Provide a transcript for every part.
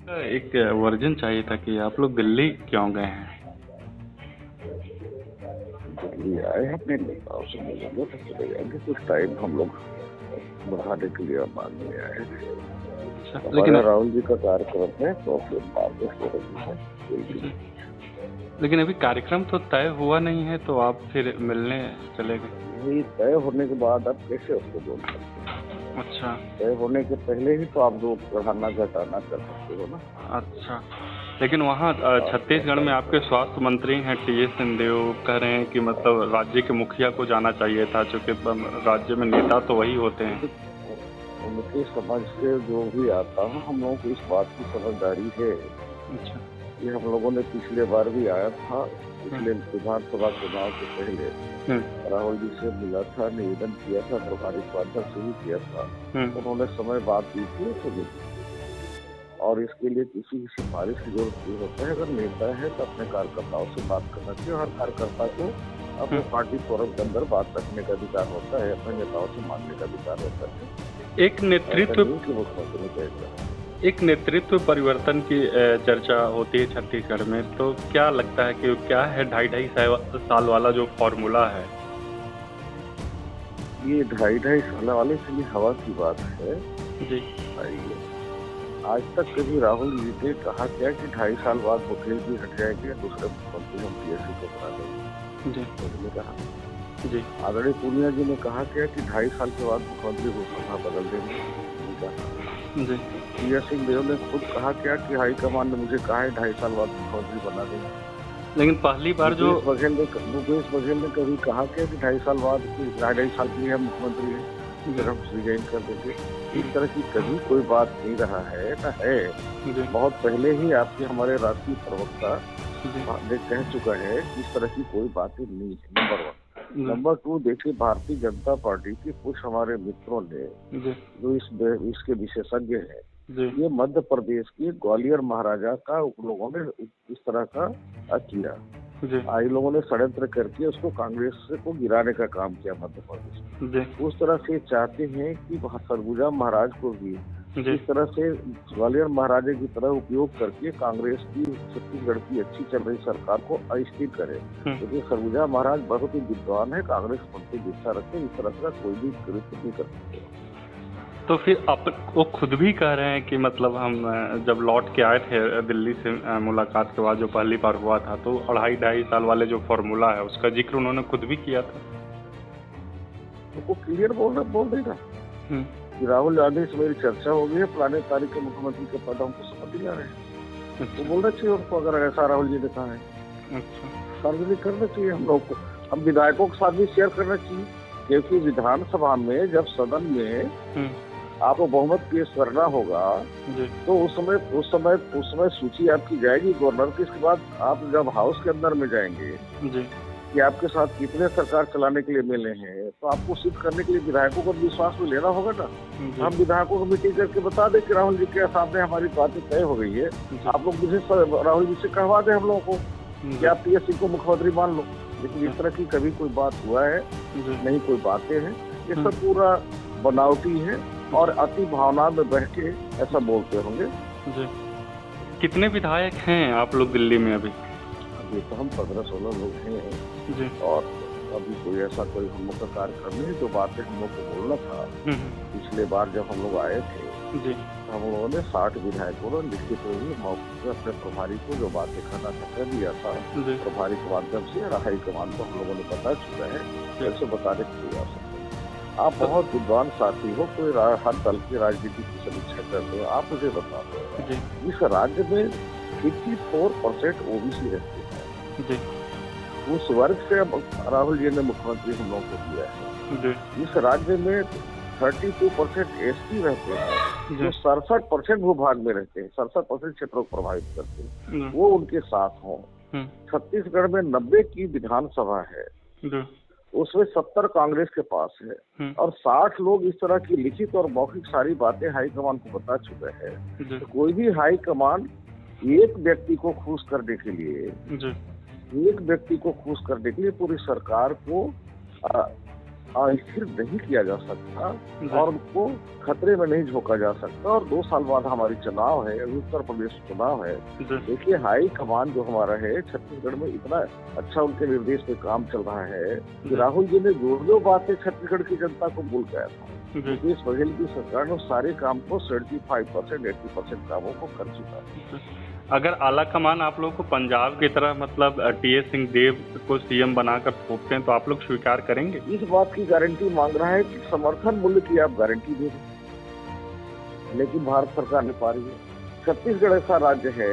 एक वर्जन चाहिए था कि आप लोग दिल्ली क्यों गए हैं? दिल्ली आए हैं अपने नेताओं से मिलेंगे तो चले जाएंगे। कुछ टाइम हम लोग बढ़ाने के लिए मांगने आए हैं। अच्छा, लेकिन हमारे राहुल जी का कार्यक्रम है तो फिर बारिश हो रही है। जी, लेकिन अभी कार्यक्रम तो तय हुआ नहीं है, तो आप फिर मिलने चले गए? यही तय होने के बाद आप कैसे उसको बोल सकते हैं? अच्छा। तय होने के पहले ही तो आप जो बढ़ाना घटाना कर सकते हो ना। अच्छा, लेकिन वहाँ छत्तीसगढ़ में आपके स्वास्थ्य मंत्री हैं टी.एस. सिंहदेव, कह रहे हैं कि मतलब राज्य के मुखिया को जाना चाहिए था, चूँकि राज्य में नेता तो वही होते हैं। उनके समझ से जो भी आता है, हम लोगों को इस बात की समझदारी है। अच्छा। ये हम लोगों ने पिछले बार भी आया था, पिछले विधानसभा चुनाव से पहले राहुल जी से मिला था, निवेदन किया था, प्रभारी उपाध्यक्ष से भी किया था। उन्होंने समय बात दी थी तो मिली। और इसके लिए किसी की सिफारिश की जरूरत नहीं होता है। अगर नेता है तो अपने कार्यकर्ताओं से बात करना चाहिए। हर कार्यकर्ता को अपने पार्टी फोरम के अंदर बात रखने का अधिकार होता है, अपने नेताओं से मांगने का अधिकार होता है। एक नेतृत्व परिवर्तन की चर्चा होती है छत्तीसगढ़ में, तो क्या लगता है कि क्या है 2.5 साल वाला जो फॉर्मूला है? ये 2.5 साल वाले के लिए हवा की बात है जी। आज तक कभी राहुल जी ने कहा क्या कि 2.5 साल बाद मुख्यमंत्री हट जाएंगे, दूसरे मुख्यमंत्री हम पीएससी को बना देंगे? जी। उन्होंने कहा। जी। आदरणीय पूनिया जी ने कहा क्या कि 2.5 साल के बाद मुख्यमंत्री को सभा बदल देंगे? जी। टी.एस. सिंहदेव ने खुद कहा क्या कि हाईकमान ने मुझे कहा है 2.5 साल बाद मुख्यमंत्री बना देंगे। लेकिन पहली बार जो भूपेश बघेल ने कभी कहा क्या कि 2.5 साल बाद 2.5 साल के लिए हम मुख्यमंत्री हैं, फिर हम रिजाइन कर देंगे? इस तरह की कभी कोई बात नहीं रहा है ना है। बहुत पहले ही आपके हमारे राष्ट्रीय प्रवक्ता ने कह चुका है कि इस तरह की कोई बातें नहीं है। नंबर 1। नंबर 2, देखिए भारतीय जनता पार्टी के कुछ हमारे मित्रों ने जो इसके विशेषज्ञ हैं, ये मध्य प्रदेश के ग्वालियर महाराजा का लोगों ने इस तरह का किया। आई लोगों ने षड्यंत्र करके उसको कांग्रेस को गिराने का काम किया मध्य प्रदेश में। उस तरह से चाहते हैं कि सरगुजा महाराज को भी इस तरह से ग्वालियर महाराजा की तरह उपयोग करके कांग्रेस की छत्तीसगढ़ की अच्छी चल रही सरकार को अस्थिर करे। क्योंकि सरगुजा महाराज बहुत ही विद्वान है, कांग्रेस पार्टी की इच्छा रखते, इस तरह का कोई भी कृत्य नहीं कर सकते। तो फिर वो खुद भी कह रहे हैं कि मतलब हम जब लौट के आए थे दिल्ली से मुलाकात के बाद जो पहली बार हुआ था, तो 2.5 साल वाले जो फॉर्मूला है उसका जिक्र उन्होंने खुद भी किया था। तो क्लियर बोल देगा कि राहुल गांधी से मेरी चर्चा हो गई है, फलाने तारीख के मुख्यमंत्री के पद हमको शपथ दिला रहे हैं। तो बोलना चाहिए उनको, अगर ऐसा राहुल जी ने कहा है। अच्छा, सार्वजनिक करना चाहिए हम लोग को, हम विधायकों के साथ भी शेयर करना चाहिए। क्योंकि विधानसभा में जब सदन में आपको बहुमत पेश करना होगा तो उस समय सूची आपकी जाएगी गवर्नर की। इसके बाद आप जब हाउस के अंदर में जाएंगे कि आपके साथ कितने सरकार चलाने के लिए मिले हैं, तो आपको सिद्ध करने के लिए विधायकों को विश्वास में लेना होगा ना। हम विधायकों को मीटिंग करके बता दें कि राहुल जी के सामने हमारी बातें तय हो गई है, आप लोग मुझे राहुल जी से कहवा दें हम लोगों को कि आप टी.एस. को मुख्यमंत्री मान लो। लेकिन इस तरह की कभी कोई बात हुआ है नहीं, कोई बातें हैं, ये सब पूरा बनावटी है और अति भावना में बह के ऐसा बोलते होंगे। कितने विधायक हैं आप लोग दिल्ली में अभी? अभी तो हम 15-16 लोग हैं और अभी कोई ऐसा कोई हम लोग का कार्यक्रम नहीं। जो बातें हम लोग को बोलना था पिछले बार जब हम लोग आए थे, हम लोगों ने 60 विधायकों ने लिखित हुई मौके पर अपने प्रभारी को जो बातें कहना था कह दिया था। प्रभारी के माध्यम से हाईकमान को हम लोगों ने बता चुका है, कैसे बताने की जा सकते। आप बहुत विद्वान साथी हो, कोई हर दल की राजनीति की समीक्षा करते हो, आप मुझे बता दो इस राज्य में 54% ओबीसी रहते हैं। उस वर्ग से राहुल जी ने मुख्यमंत्री हम लोगों को दिया है। इस राज्य में 32% एसटी रहते हैं, जो 67% भूभाग में रहते हैं, 67% क्षेत्रों को प्रभावित करते हैं, वो उनके साथ हों। छत्तीसगढ़ में 90 की विधानसभा है, उसमें 70 कांग्रेस के पास है और 60 लोग इस तरह की लिखित और मौखिक सारी बातें हाईकमान को बता चुके हैं। तो कोई भी हाईकमान एक व्यक्ति को खुश करने के लिए पूरी सरकार को अस्थिर नहीं किया जा सकता और उनको खतरे में नहीं झोंका जा सकता। और 2 साल बाद हमारी चुनाव है, अभी उत्तर प्रदेश चुनाव है। देखिए हाई कमान जो हमारा है छत्तीसगढ़ में, इतना अच्छा उनके निर्देश पे काम चल रहा है कि राहुल जी ने जो बातें छत्तीसगढ़ की जनता को भूल गया था, भूपेश बघेल की सरकार ने सारे काम को 75% 80% कामों को कर चुका है। अगर आला कमान आप लोगों को पंजाब की तरह मतलब टी.एस. सिंहदेव को सीएम बनाकर थोपते हैं तो आप लोग स्वीकार करेंगे? इस बात की गारंटी मांग रहा है कि समर्थन मूल्य की आप गारंटी दे दें, लेकिन भारत सरकार नहीं पा रही है। छत्तीसगढ़ ऐसा राज्य है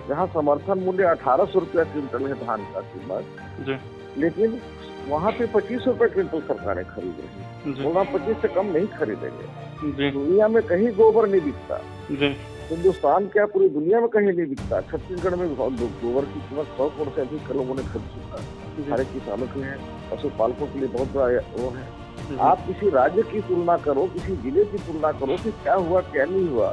जहाँ समर्थन मूल्य 1800 रुपया क्विंटल है धान का कीमत, लेकिन वहाँ पे 25 रुपए क्विंटल सरकारें खरीद रही है। 25 से कम नहीं खरीदेंगे। दुनिया में कहीं गोबर नहीं बिकता, हिंदुस्तान क्या पूरी दुनिया में कहीं नहीं बिकता। छत्तीसगढ़ में गोबर की कीमत 100 करोड़ से अधिक लोगों ने खरीद चुका है। सारे किसानों के हैं, पशुपालकों के लिए बहुत बड़ा वो है। आप किसी राज्य की तुलना करो, किसी जिले की तुलना करो कि क्या हुआ क्या नहीं हुआ।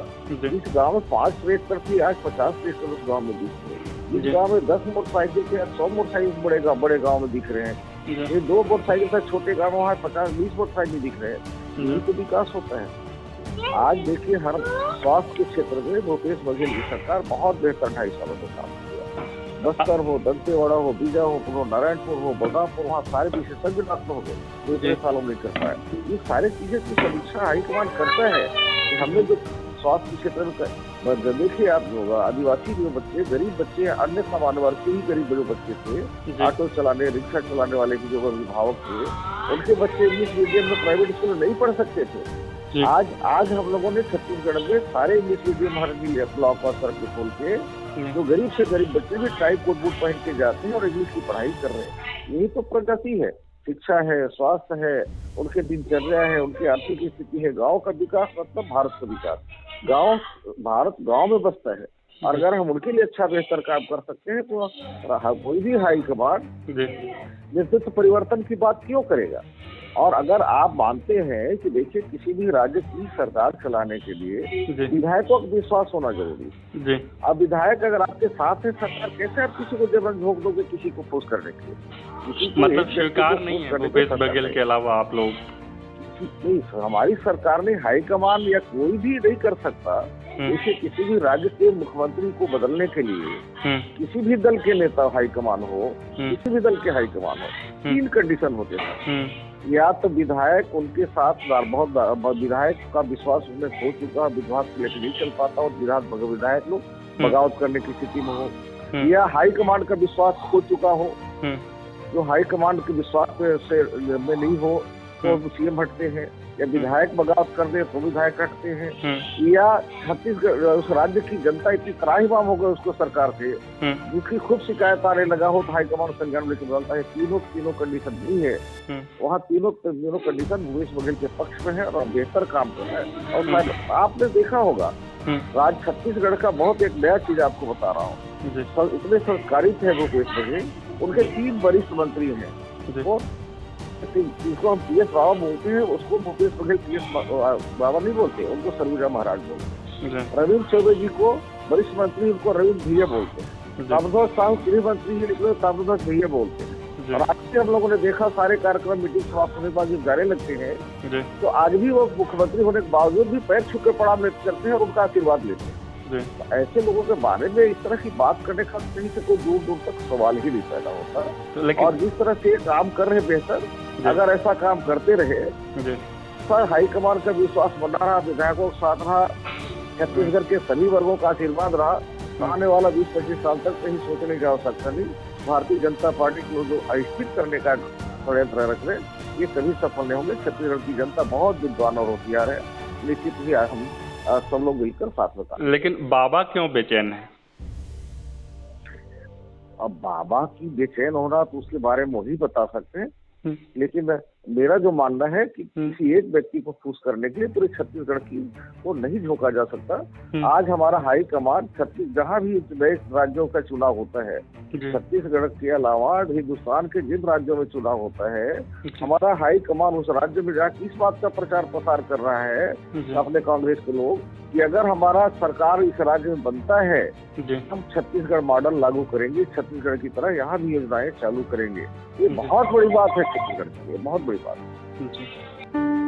इस गांव में 5 ट्रैक्टर थी, आज 50 ट्रैक्टर उस गांव में दिख रहे हैं। इस गांव में 10 मोटरसाइकिल थे, आज 100 मोटरसाइकिल बड़े गाँव में दिख रहे हैं। ये 2 मोटरसाइकिल था छोटे गाँव में, वहाँ 50-20 मोटरसाइकिल दिख रहे हैं। यही तो विकास होता है। आज देखिए हर स्वास्थ्य के क्षेत्र में भूपेश बघेल की सरकार बहुत बेहतर 2.5 सालों में काम किया। बस्तर हो, दंतेवाड़ा हो, बीजा हो, नारायणपुर हो, बलरामपुर, वहाँ सारे विशेषज्ञ डॉक्टर हो गए, 2 सालों में कर पाए। ये सारी चीजें की समीक्षा हाईकमान करता है कि हमने जो स्वास्थ्य के क्षेत्र में देखिए आप लोग आदिवासी जो बच्चे, गरीब बच्चे, अन्य सामान्य वर्ग के ही गरीब जो बच्चे थे, ऑटो चलाने, रिक्शा चलाने वाले के जो अभिभावक थे, उनके बच्चे इंग्लिश मीडियम में प्राइवेट स्कूल में नहीं पढ़ सकते थे। आज हम लोगों ने छत्तीसगढ़ में सारे इंग्लिश मीडियम हर ब्लॉक और सड़क के खोल के जो गरीब से गरीब बच्चे भी टाई कोट बूट पहन के जाते हैं और इंग्लिश की पढ़ाई कर रहे हैं। यही तो प्रगति है। शिक्षा है, स्वास्थ्य है, उनके दिनचर्या है, उनकी आर्थिक स्थिति है। गांव का विकास मतलब भारत का विकास। भारत गांव में बसता है और अगर हम उनके लिए अच्छा बेहतर काम कर सकते हैं तो कोई भी हाई कमान नेतृत्व परिवर्तन की बात क्यों करेगा। और अगर आप मानते हैं कि देखिए किसी भी राज्य की सरकार चलाने के लिए विधायकों का विश्वास होना जरूरी है। अब विधायक अगर आपके साथ है सरकार, कैसे आप किसी को जबरन झोंक दोगे किसी को फोर्स करने के लिए? मतलब स्वीकार नहीं है भूपेश बघेल के अलावा आप लोग? नहीं, हमारी सरकार ने हाईकमान या कोई भी नहीं कर सकता। जैसे किसी भी राज्य के मुख्यमंत्री को बदलने के लिए किसी भी दल के नेता हाईकमान हो, किसी भी दल के हाईकमान हो, 3 कंडीशन होते हैं। या तो विधायक उनके साथ बहुत विधायक का विश्वास उन्हें खो चुका है, विश्वास लेकर नहीं चल पाता और विधायक लोग बगावत करने की स्थिति में हो, या हाई कमांड का विश्वास खो चुका हो। जो हाई कमांड के विश्वास से में नहीं हो तो सीएम हटते हैं, या विधायक बगावत कर दे तो विधायक हटते हैं, या छत्तीसगढ़ उस राज्य की जनता इतनी त्राहिमाम हो गई उसको सरकार से जिसकी खूब शिकायत आने लगा हो तो हाईकमान संज्ञान लेकर बदलता है। तीनों कंडीशन नहीं है। वहाँ तीनों कंडीशन भूपेश बघेल के पक्ष में है और बेहतर काम कर रहा है। और आपने देखा होगा राज्य छत्तीसगढ़ का बहुत एक नया चीज आपको बता रहा हूँ। इतने संस्कारित है भूपेश बघेल, उनके 3 वरिष्ठ मंत्री हैं। वो जिसको हम PS बाबा बोलते हैं उसको भूपेश बघेल PS बाबा नहीं बोलते, उनको सरगुजा महाराज बोलते हैं। रविंद्र चौबे जी को वरिष्ठ मंत्री, उनको रविंद्र भैया बोलते हैं। ताम्रध्वज साहू गृह मंत्री जी निकले, ताम्रध्वज भैया बोलते हैं। और आज से हम लोगों ने देखा सारे कार्यक्रम मीटिंग समाप्त होने के बाद जब जाने लगते हैं तो आज भी वो मुख्यमंत्री होने के बावजूद भी पैर छू के प्रणाम करते हैं और उनका आशीर्वाद लेते हैं। तो ऐसे लोगों के बारे में इस तरह की बात करने का कहीं से कोई दूर दूर तक सवाल ही नहीं पैदा होता। और जिस तरह से काम कर रहे बेहतर, अगर ऐसा काम करते रहे सर, हाईकमान का विश्वास बना रहा, विधायकों के साथ रहा, छत्तीसगढ़ के सभी वर्गों का आशीर्वाद रहा, आने वाला 20-25 साल तक कहीं सोचने की आवश्यकता नहीं। भारतीय जनता पार्टी को जो अस्थिर करने का षड्यंत्र रख रहे, ये सभी सफल नहीं होंगे। छत्तीसगढ़ की जनता बहुत विद्वान और होशियार है, निश्चित ही हम सब लोग मिलकर साथ में। लेकिन बाबा क्यों बेचैन है? अब बाबा की बेचैन होना तो उसके बारे में वही बता सकते हैं, लेकिन मेरा जो मानना है कि किसी एक व्यक्ति को खुश करने के लिए पूरे छत्तीसगढ़ की को नहीं झोंका जा सकता। आज हमारा हाई कमान जहाँ भी नए राज्यों का चुनाव होता है, छत्तीसगढ़ के अलावा हिंदुस्तान के जिन राज्यों में चुनाव होता है, हमारा हाई कमान उस राज्य में जाकर इस बात का प्रचार प्रसार कर रहा है अपने कांग्रेस के लोग कि अगर हमारा सरकार इस राज्य में बनता है हम छत्तीसगढ़ मॉडल लागू करेंगे, छत्तीसगढ़ की तरह यहाँ भी योजनाएं चालू करेंगे। ये बहुत बड़ी बात है छत्तीसगढ़ की, बहुत बड़ी बड़ी बात है। जी।